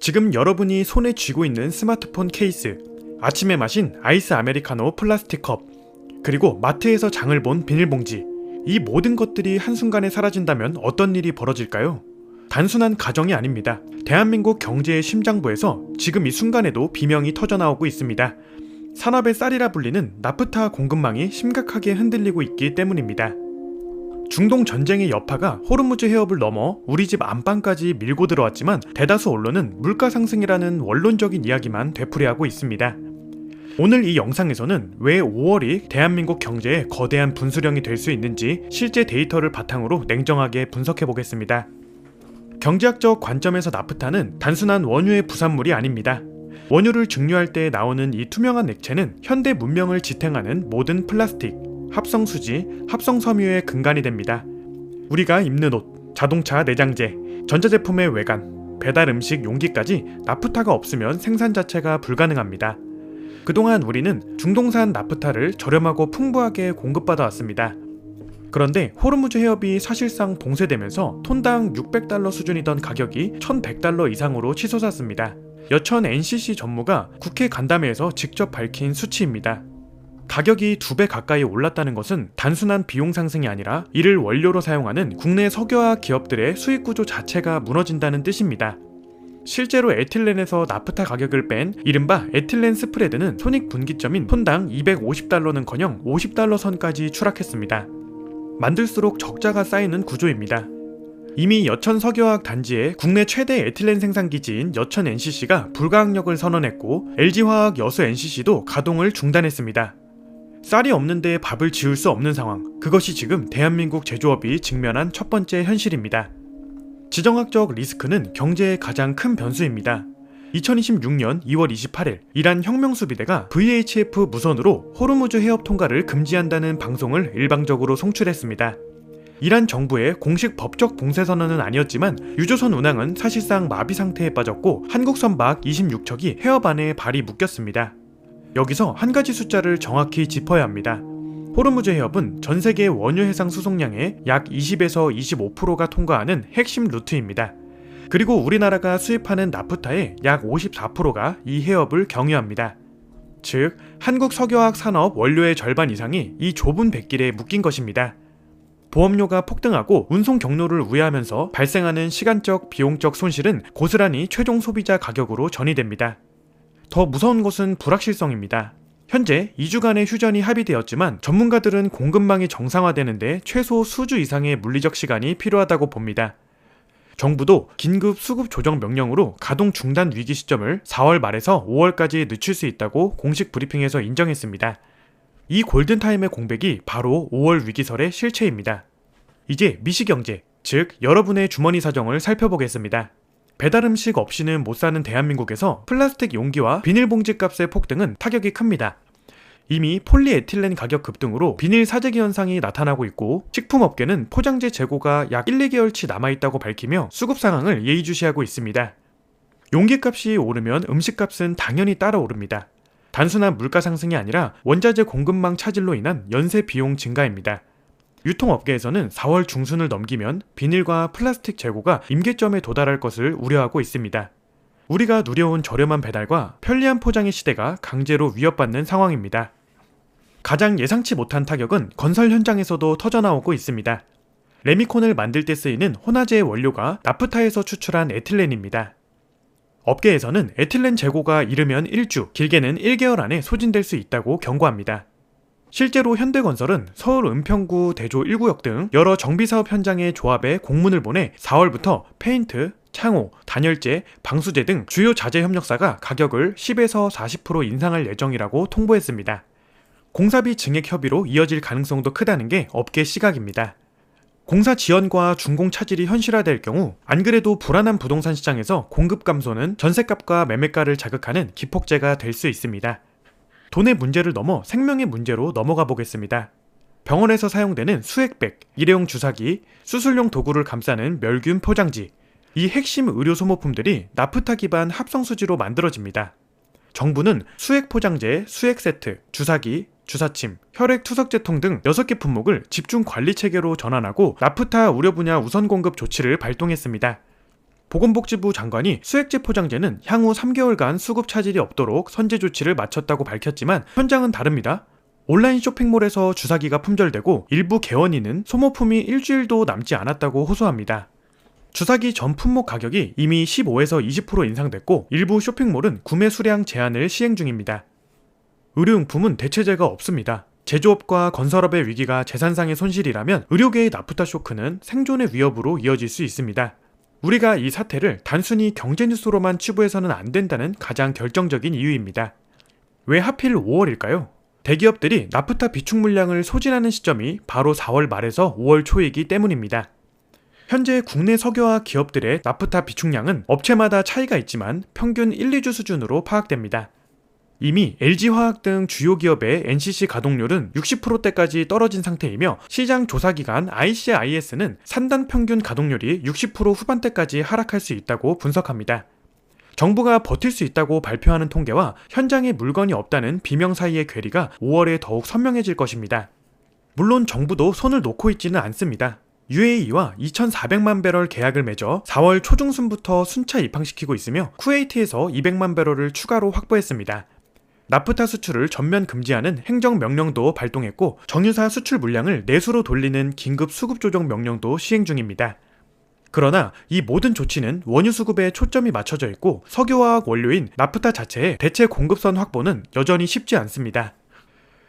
지금 여러분이 손에 쥐고 있는 스마트폰 케이스, 아침에 마신 아이스 아메리카노 플라스틱 컵, 그리고 마트에서 장을 본 비닐봉지, 이 모든 것들이 한순간에 사라진다면 어떤 일이 벌어질까요? 단순한 가정이 아닙니다. 대한민국 경제의 심장부에서 지금 이 순간에도 비명이 터져나오고 있습니다. 산업의 쌀이라 불리는 나프타 공급망이 심각하게 흔들리고 있기 때문입니다. 중동 전쟁의 여파가 호르무즈 해협을 넘어 우리 집 안방까지 밀고 들어왔지만 대다수 언론은 물가 상승이라는 원론적인 이야기만 되풀이하고 있습니다. 오늘 이 영상에서는 왜 5월이 대한민국 경제에 거대한 분수령이 될 수 있는지 실제 데이터를 바탕으로 냉정하게 분석해 보겠습니다. 경제학적 관점에서 나프타는 단순한 원유의 부산물이 아닙니다. 원유를 증류할 때 나오는 이 투명한 액체는 현대 문명을 지탱하는 모든 플라스틱, 합성수지, 합성섬유의 근간이 됩니다. 우리가 입는 옷, 자동차 내장재, 전자제품의 외관, 배달 음식 용기까지 나프타가 없으면 생산 자체가 불가능합니다. 그동안 우리는 중동산 나프타를 저렴하고 풍부하게 공급받아 왔습니다. 그런데 호르무즈 해협이 사실상 봉쇄되면서 톤당 $600 수준이던 가격이 $1100 이상으로 치솟았습니다. 여천 NCC 전무가 국회 간담회에서 직접 밝힌 수치입니다. 가격이 2배 가까이 올랐다는 것은 단순한 비용 상승이 아니라 이를 원료로 사용하는 국내 석유화학 기업들의 수익 구조 자체가 무너진다는 뜻입니다. 실제로 에틸렌에서 나프타 가격을 뺀 이른바 에틸렌 스프레드는 손익분기점인 톤당 $250는커녕 $50 선까지 추락했습니다. 만들수록 적자가 쌓이는 구조입니다. 이미 여천 석유화학 단지의 국내 최대 에틸렌 생산기지인 여천 NCC가 불가항력을 선언했고 LG화학 여수 NCC도 가동을 중단했습니다. 쌀이 없는데 밥을 지을 수 없는 상황, 그것이 지금 대한민국 제조업이 직면한 첫 번째 현실입니다. 지정학적 리스크는 경제의 가장 큰 변수입니다. 2026년 2월 28일 이란 혁명수비대가 VHF 무선으로 호르무즈 해협 통과를 금지한다는 방송을 일방적으로 송출했습니다. 이란 정부의 공식 법적 봉쇄 선언은 아니었지만 유조선 운항은 사실상 마비 상태에 빠졌고 한국 선박 26척이 해협 안에 발이 묶였습니다. 여기서 한 가지 숫자를 정확히 짚어야 합니다. 호르무즈 해협은 전 세계 원유 해상 수송량의 약 20에서 25%가 통과하는 핵심 루트입니다. 그리고 우리나라가 수입하는 나프타의 약 54%가 이 해협을 경유합니다. 즉, 한국 석유화학 산업 원료의 절반 이상이 이 좁은 뱃길에 묶인 것입니다. 보험료가 폭등하고 운송 경로를 우회하면서 발생하는 시간적, 비용적 손실은 고스란히 최종 소비자 가격으로 전이됩니다. 더 무서운 것은 불확실성입니다. 현재 2주간의 휴전이 합의되었지만 전문가들은 공급망이 정상화되는데 최소 수주 이상의 물리적 시간이 필요하다고 봅니다. 정부도 긴급 수급 조정 명령으로 가동 중단 위기 시점을 4월 말에서 5월까지 늦출 수 있다고 공식 브리핑에서 인정했습니다. 이 골든타임의 공백이 바로 5월 위기설의 실체입니다. 이제 미시경제, 즉 여러분의 주머니 사정을 살펴보겠습니다. 배달음식 없이는 못 사는 대한민국에서 플라스틱 용기와 비닐봉지 값의 폭등은 타격이 큽니다. 이미 폴리에틸렌 가격 급등으로 비닐 사재기 현상이 나타나고 있고 식품업계는 포장재 재고가 약 1, 2개월치 남아있다고 밝히며 수급 상황을 예의주시하고 있습니다. 용기값이 오르면 음식값은 당연히 따라 오릅니다. 단순한 물가 상승이 아니라 원자재 공급망 차질로 인한 연쇄 비용 증가입니다. 유통업계에서는 4월 중순을 넘기면 비닐과 플라스틱 재고가 임계점에 도달할 것을 우려하고 있습니다. 우리가 누려온 저렴한 배달과 편리한 포장의 시대가 강제로 위협받는 상황입니다. 가장 예상치 못한 타격은 건설 현장에서도 터져나오고 있습니다. 레미콘을 만들 때 쓰이는 혼화제의 원료가 나프타에서 추출한 에틸렌입니다. 업계에서는 에틸렌 재고가 이르면 1주, 길게는 1개월 안에 소진될 수 있다고 경고합니다. 실제로 현대건설은 서울 은평구 대조 1구역 등 여러 정비사업 현장의 조합에 공문을 보내 4월부터 페인트, 창호, 단열재, 방수제 등 주요 자재 협력사가 가격을 10에서 40% 인상할 예정이라고 통보했습니다. 공사비 증액 협의로 이어질 가능성도 크다는 게 업계 시각입니다. 공사 지연과 준공 차질이 현실화될 경우 안 그래도 불안한 부동산 시장에서 공급 감소는 전셋값과 매매가를 자극하는 기폭제가 될 수 있습니다. 돈의 문제를 넘어 생명의 문제로 넘어가 보겠습니다. 병원에서 사용되는 수액백, 일회용 주사기, 수술용 도구를 감싸는 멸균 포장지, 이 핵심 의료 소모품들이 나프타 기반 합성수지로 만들어집니다. 정부는 수액 포장재, 수액 세트, 주사기, 주사침, 혈액 투석제통 등 6개 품목을 집중 관리 체계로 전환하고 나프타 우려 분야 우선 공급 조치를 발동했습니다. 보건복지부 장관이 수액제 포장재는 향후 3개월간 수급 차질이 없도록 선제 조치를 마쳤다고 밝혔지만 현장은 다릅니다. 온라인 쇼핑몰에서 주사기가 품절되고 일부 개원인은 소모품이 일주일도 남지 않았다고 호소합니다. 주사기 전 품목 가격이 이미 15에서 20% 인상됐고 일부 쇼핑몰은 구매 수량 제한을 시행 중입니다. 의료용품은 대체제가 없습니다. 제조업과 건설업의 위기가 재산상의 손실이라면 의료계의 나프타 쇼크는 생존의 위협으로 이어질 수 있습니다. 우리가 이 사태를 단순히 경제 뉴스로만 치부해서는 안 된다는 가장 결정적인 이유입니다. 왜 하필 5월일까요? 대기업들이 나프타 비축 물량을 소진하는 시점이 바로 4월 말에서 5월 초이기 때문입니다. 현재 국내 석유화학 기업들의 나프타 비축량은 업체마다 차이가 있지만 평균 1, 2주 수준으로 파악됩니다. 이미 LG화학 등 주요 기업의 NCC 가동률은 60%대까지 떨어진 상태이며 시장 조사기관 ICIS는 산단 평균 가동률이 60% 후반대까지 하락할 수 있다고 분석합니다. 정부가 버틸 수 있다고 발표하는 통계와 현장에 물건이 없다는 비명 사이의 괴리가 5월에 더욱 선명해질 것입니다. 물론 정부도 손을 놓고 있지는 않습니다. UAE와 2,400만 배럴 계약을 맺어 4월 초중순부터 순차 입항시키고 있으며 쿠웨이트에서 200만 배럴을 추가로 확보했습니다. 나프타 수출을 전면 금지하는 행정명령도 발동했고 정유사 수출 물량을 내수로 돌리는 긴급 수급 조정 명령도 시행 중입니다. 그러나 이 모든 조치는 원유 수급에 초점이 맞춰져 있고 석유화학 원료인 나프타 자체의 대체 공급선 확보는 여전히 쉽지 않습니다.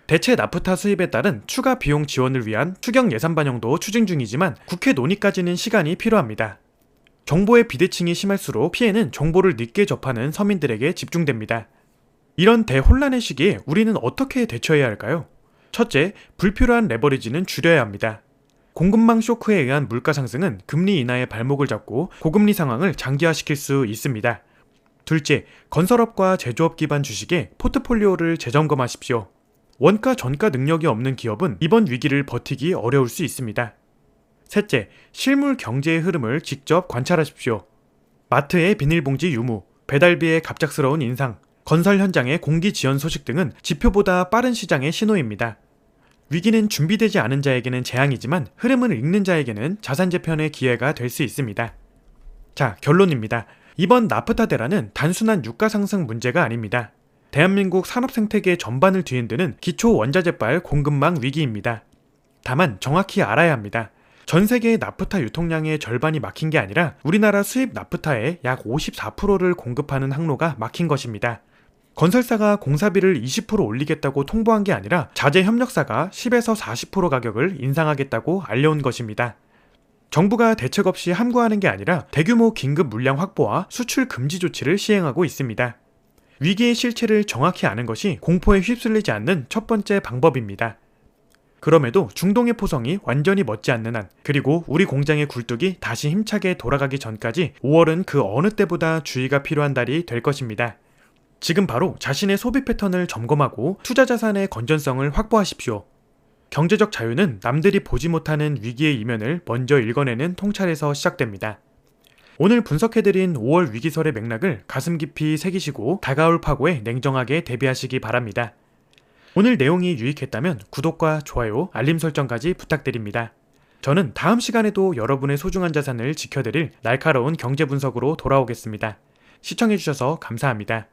대체 나프타 수입에 따른 추가 비용 지원을 위한 추경 예산 반영도 추진 중이지만 국회 논의까지는 시간이 필요합니다. 정보의 비대칭이 심할수록 피해는 정보를 늦게 접하는 서민들에게 집중됩니다. 이런 대혼란의 시기에 우리는 어떻게 대처해야 할까요? 첫째, 불필요한 레버리지는 줄여야 합니다. 공급망 쇼크에 의한 물가 상승은 금리 인하의 발목을 잡고 고금리 상황을 장기화시킬 수 있습니다. 둘째, 건설업과 제조업 기반 주식의 포트폴리오를 재점검하십시오. 원가 전가 능력이 없는 기업은 이번 위기를 버티기 어려울 수 있습니다. 셋째, 실물 경제의 흐름을 직접 관찰하십시오. 마트의 비닐봉지 유무, 배달비의 갑작스러운 인상, 건설 현장의 공기 지연 소식 등은 지표보다 빠른 시장의 신호입니다. 위기는 준비되지 않은 자에게는 재앙이지만 흐름을 읽는 자에게는 자산 재편의 기회가 될 수 있습니다. 자, 결론입니다. 이번 나프타 대란은 단순한 유가 상승 문제가 아닙니다. 대한민국 산업 생태계 전반을 뒤흔드는 기초 원자재발 공급망 위기입니다. 다만 정확히 알아야 합니다. 전 세계의 나프타 유통량의 절반이 막힌 게 아니라 우리나라 수입 나프타의 약 54%를 공급하는 항로가 막힌 것입니다. 건설사가 공사비를 20% 올리겠다고 통보한 게 아니라 자재협력사가 10에서 40% 가격을 인상하겠다고 알려온 것입니다. 정부가 대책 없이 함구하는 게 아니라 대규모 긴급 물량 확보와 수출 금지 조치를 시행하고 있습니다. 위기의 실체를 정확히 아는 것이 공포에 휩쓸리지 않는 첫 번째 방법입니다. 그럼에도 중동의 포성이 완전히 멎지 않는 한, 그리고 우리 공장의 굴뚝이 다시 힘차게 돌아가기 전까지 5월은 그 어느 때보다 주의가 필요한 달이 될 것입니다. 지금 바로 자신의 소비 패턴을 점검하고 투자 자산의 건전성을 확보하십시오. 경제적 자유는 남들이 보지 못하는 위기의 이면을 먼저 읽어내는 통찰에서 시작됩니다. 오늘 분석해드린 5월 위기설의 맥락을 가슴 깊이 새기시고 다가올 파고에 냉정하게 대비하시기 바랍니다. 오늘 내용이 유익했다면 구독과 좋아요, 알림 설정까지 부탁드립니다. 저는 다음 시간에도 여러분의 소중한 자산을 지켜드릴 날카로운 경제 분석으로 돌아오겠습니다. 시청해주셔서 감사합니다.